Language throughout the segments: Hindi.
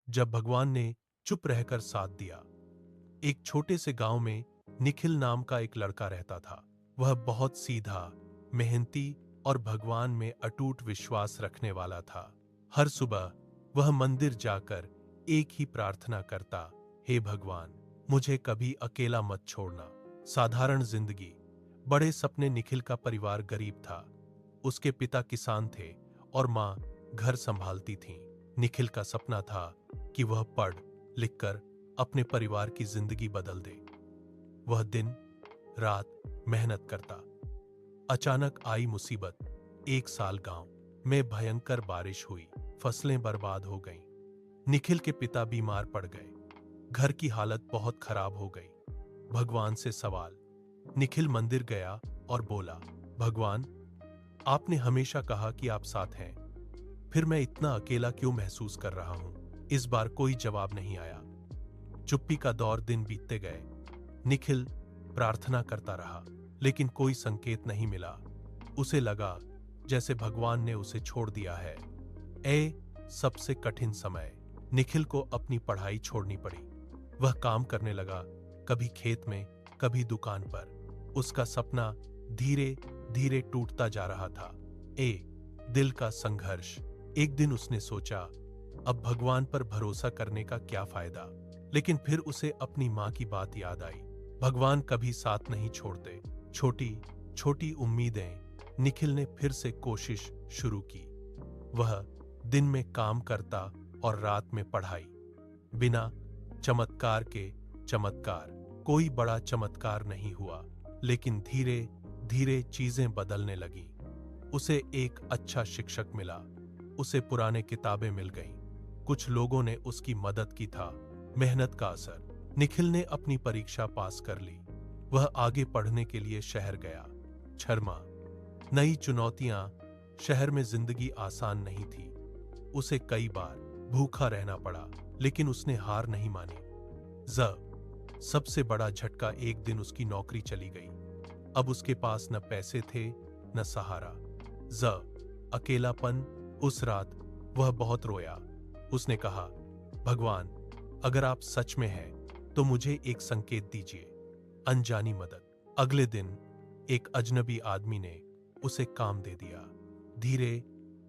जब भगवान ने चुप रहकर साथ दिया। एक छोटे से गांव में निखिल नाम का एक लड़का रहता था। वह बहुत सीधा, मेहनती और भगवान में अटूट विश्वास रखने वाला था। हर सुबह वह मंदिर जाकर एक ही प्रार्थना करता, हे भगवान, मुझे कभी अकेला मत छोड़ना। साधारण जिंदगी, बड़े सपने। निखिल का परिवार गरीब था। उसके पिता किसान थे और मां घर संभालती थीं। निखिल का सपना था कि वह पढ़ लिखकर अपने परिवार की जिंदगी बदल दे। वह दिन रात मेहनत करता। अचानक आई मुसीबत। एक साल गांव में भयंकर बारिश हुई। फसलें बर्बाद हो गईं। निखिल के पिता बीमार पड़ गए। घर की हालत बहुत खराब हो गई। भगवान से सवाल। निखिल मंदिर गया और बोला, भगवान, आपने हमेशा कहा कि आप साथ हैं, फिर मैं इतना अकेला क्यों महसूस कर रहा हूं? इस बार कोई जवाब नहीं आया। चुप्पी का दौर, दिन बीतते गए। निखिल प्रार्थना करता रहा, लेकिन कोई संकेत नहीं मिला। उसे लगा जैसे भगवान ने उसे छोड़ दिया है। सबसे कठिन समय, निखिल को अपनी पढ़ाई छोड़नी पड़ी। वह काम करने लगा, कभी खेत में, कभी दुकान पर। उसका सपना धीरे धीरे टूटता जा रहा था। दिल का संघर्ष। एक दिन उसने सोचा, अब भगवान पर भरोसा करने का क्या फायदा? लेकिन फिर उसे अपनी मां की बात याद आई। भगवान कभी साथ नहीं छोड़ते। छोटी छोटी उम्मीदें। निखिल ने फिर से कोशिश शुरू की। वह दिन में काम करता और रात में पढ़ाई। बिना चमत्कार के चमत्कार। कोई बड़ा चमत्कार नहीं हुआ, लेकिन धीरे धीरे चीजें बदलने लगीं। उसे एक अच्छा शिक्षक मिला। उसे पुराने किताबें मिल गईं। कुछ लोगों ने उसकी मदद की था। मेहनत का असर। निखिल ने अपनी परीक्षा पास कर ली। वह आगे पढ़ने के लिए शहर गया। शर्मा, नई चुनौतियां। शहर में जिंदगी आसान नहीं थी। उसे कई बार भूखा रहना पड़ा, लेकिन उसने हार नहीं मानी। सबसे बड़ा झटका, एक दिन उसकी नौकरी चली गई। अब उसके पास न पैसे थे न सहारा। अकेलापन। उस रात वह बहुत रोया। उसने कहा, भगवान, अगर आप सच में हैं तो मुझे एक संकेत दीजिए। अनजानी मदद। अगले दिन एक अजनबी आदमी ने उसे काम दे दिया। धीरे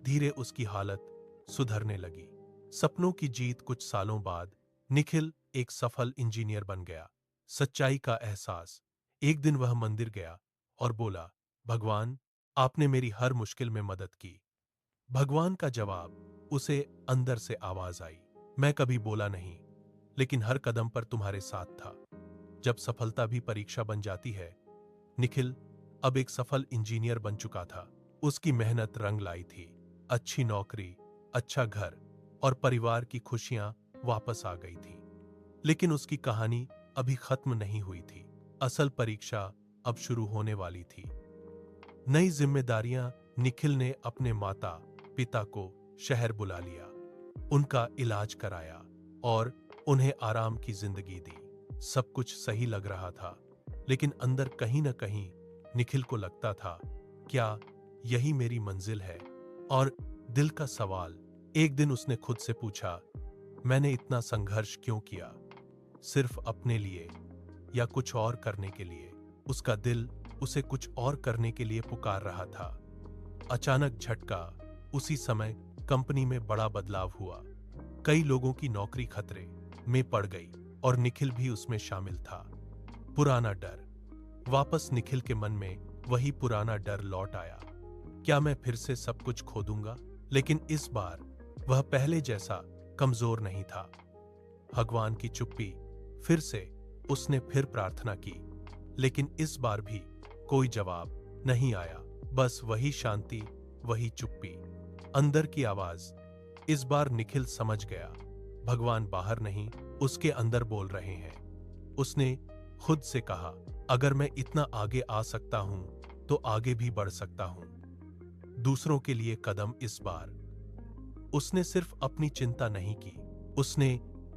धीरे उसकी हालत सुधरने लगी। सपनों की जीत। कुछ सालों बाद निखिल एक सफल इंजीनियर बन गया। सच्चाई का एहसास। एक दिन वह मंदिर गया और बोला, भगवान, आपने मेरी हर मुश्किल में मदद की। भगवान का जवाब। उसे अंदर से आवाज आई, मैं कभी बोला नहीं, लेकिन हर कदम पर तुम्हारे साथ था। जब सफलता भी परीक्षा बन जाती है। निखिल अब एक सफल इंजीनियर बन चुका था। उसकी मेहनत रंग लाई थी। अच्छी नौकरी, अच्छा घर और परिवार की खुशियां वापस आ गई थी। लेकिन उसकी कहानी अभी खत्म नहीं हुई थी। असल परीक्षा अब शुरू होने वाली थी। नई जिम्मेदारियां। निखिल ने अपने माता पिता को शहर बुला लिया, उनका इलाज कराया और उन्हें आराम की जिंदगी दी। सब कुछ सही लग रहा था, लेकिन अंदर कहीं न कहीं निखिल को लगता था, क्या यही मेरी मंजिल है? और दिल का सवाल। एक दिन उसने खुद से पूछा, मैंने इतना संघर्ष क्यों किया? सिर्फ अपने लिए या कुछ और करने के लिए? उसका दिल उसे कुछ और करने के लिए पुकार रहा था। अचानक झटका। उसी समय कंपनी में बड़ा बदलाव हुआ। कई लोगों की नौकरी खतरे में पड़ गई और निखिल भी उसमें शामिल था। पुराना डर वापस। निखिल के मन में वही पुराना डर लौट आया, क्या मैं फिर से सब कुछ खो दूंगा? लेकिन इस बार वह पहले जैसा कमजोर नहीं था। भगवान की चुप्पी। फिर से उसने फिर प्रार्थना की, लेकिन इस बार भी कोई जवाब नहीं आया। बस वही शांति, वही चुप्पी। अंदर की आवाज। इस बार निखिल समझ गया, भगवान बाहर नहीं, उसके अंदर बोल रहे हैं। उसने खुद से कहा, अगर मैं इतना आगे आ सकता हूं तो आगे भी बढ़ सकता हूं। दूसरों के लिए कदम। इस बार उसने सिर्फ अपनी चिंता नहीं की, उसने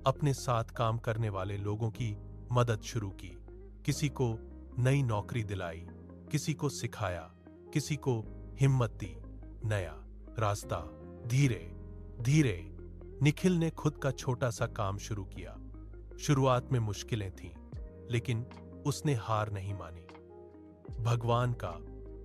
अपने साथ काम करने वाले लोगों की मदद शुरू की। किसी को नई नौकरी दिलाई, किसी को सिखाया, किसी को हिम्मत दी। नया रास्ता। धीरे धीरे निखिल ने खुद का छोटा सा काम शुरू किया। शुरुआत में मुश्किलें थीं, लेकिन उसने हार नहीं मानी। भगवान का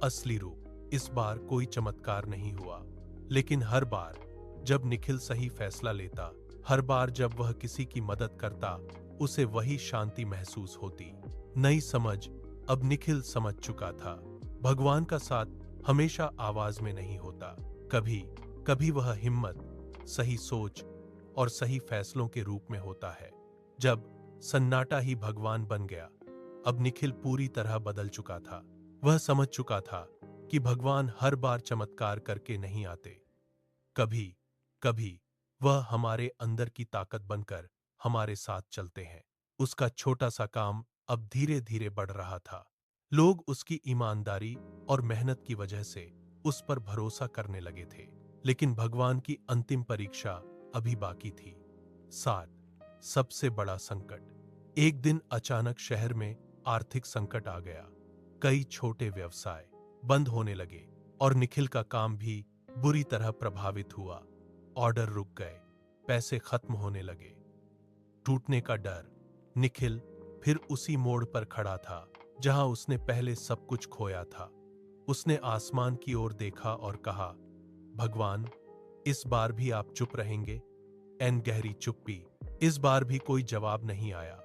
असली रूप। इस बार कोई चमत्कार नहीं हुआ, लेकिन हर बार जब निखिल सही फैसला लेता, हर बार जब वह किसी की मदद करता, उसे वही शांति महसूस होती। नई समझ। अब निखिल समझ चुका था, भगवान का साथ हमेशा आवाज में नहीं होता। कभी कभी वह हिम्मत, सही सोच और सही फैसलों के रूप में होता है। जब सन्नाटा ही भगवान बन गया, अब निखिल पूरी तरह बदल चुका था। वह समझ चुका था कि भगवान हर बार चमत्कार करके नहीं आते। कभी कभी वह हमारे अंदर की ताकत बनकर हमारे साथ चलते हैं। उसका छोटा सा काम अब धीरे धीरे बढ़ रहा था। लोग उसकी ईमानदारी और मेहनत की वजह से उस पर भरोसा करने लगे थे। लेकिन भगवान की अंतिम परीक्षा अभी बाकी थी। 7 सबसे बड़ा संकट। एक दिन अचानक शहर में आर्थिक संकट आ गया। कई छोटे व्यवसाय बंद होने लगे और निखिल का काम भी बुरी तरह प्रभावित हुआ। ऑर्डर रुक गए, पैसे खत्म होने लगे। टूटने का डर। निखिल फिर उसी मोड़ पर खड़ा था जहां उसने पहले सब कुछ खोया था। उसने आसमान की ओर देखा और कहा, भगवान, इस बार भी आप चुप रहेंगे? एन गहरी चुप्पी। इस बार भी कोई जवाब नहीं आया।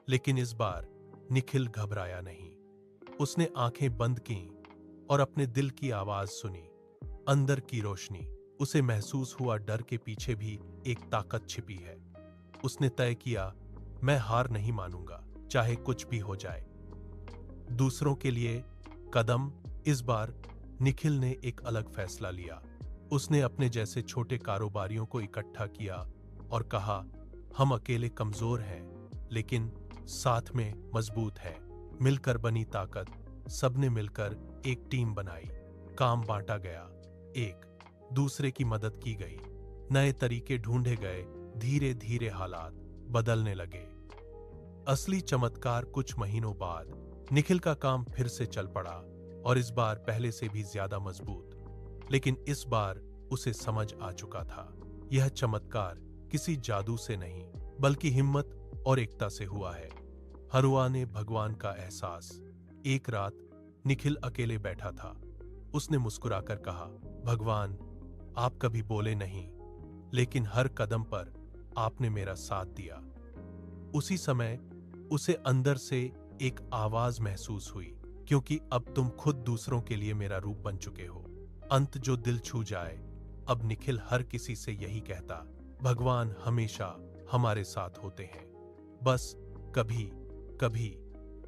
लेकिन इस बार निखिल घबराया नहीं। उसने आंखें बंद कीं और अपने दिल की आवाज सुनी। अंदर की रोशनी। उसे महसूस हुआ डर के पीछे भी एक ताकत छिपी है। उसने तय किया, मैं हार नहीं मानूंगा, चाहे कुछ भी हो जाए। दूसरों के लिए कदम। इस बार निखिल ने एक अलग फैसला लिया। उसने अपने जैसे छोटे कारोबारियों को इकट्ठा किया और कहा, हम अकेले कमजोर हैं, लेकिन साथ में मजबूत हैं। मिलकर बनी ताकत। सबने मिलकर एक टीम बनाई। काम बांटा गया, एक दूसरे की मदद की गई, नए तरीके ढूंढे गए। धीरे धीरे हालात बदलने लगे। असली चमत्कार कुछ महीनों बाद। निखिल का काम फिर से चल पड़ा और इस बार पहले से भी ज्यादा मजबूत। लेकिन इस बार उसे समझ आ चुका था, यह चमत्कार किसी जादू से नहीं, बल्कि हिम्मत और एकता से हुआ है। हरुआ ने भगवान का एहसास। एक रात निखिल अकेले बैठा था। उसने मुस्कुराकर कहा, भगवान, आप कभी बोले नहीं, लेकिन हर कदम पर आपने मेरा साथ दिया। उसी समय उसे अंदर से एक आवाज महसूस हुई, क्योंकि अब तुम खुद दूसरों के लिए मेरा रूप बन चुके हो। अंत जो दिल छू जाए। अब निखिल हर किसी से यही कहता, भगवान हमेशा हमारे साथ होते हैं। बस कभी कभी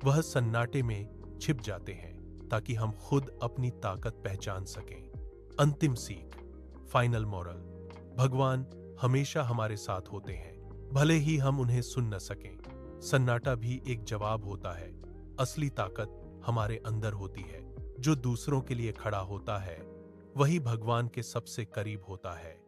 वह सन्नाटे में छिप जाते हैं ताकि हम खुद अपनी ताकत पहचान सकें। अंतिम सीख, फाइनल मॉरल। भगवान हमेशा हमारे साथ होते हैं, भले ही हम उन्हें सुन न सकें। सन्नाटा भी एक जवाब होता है। असली ताकत हमारे अंदर होती है। जो दूसरों के लिए खड़ा होता है, वही भगवान के सबसे करीब होता है।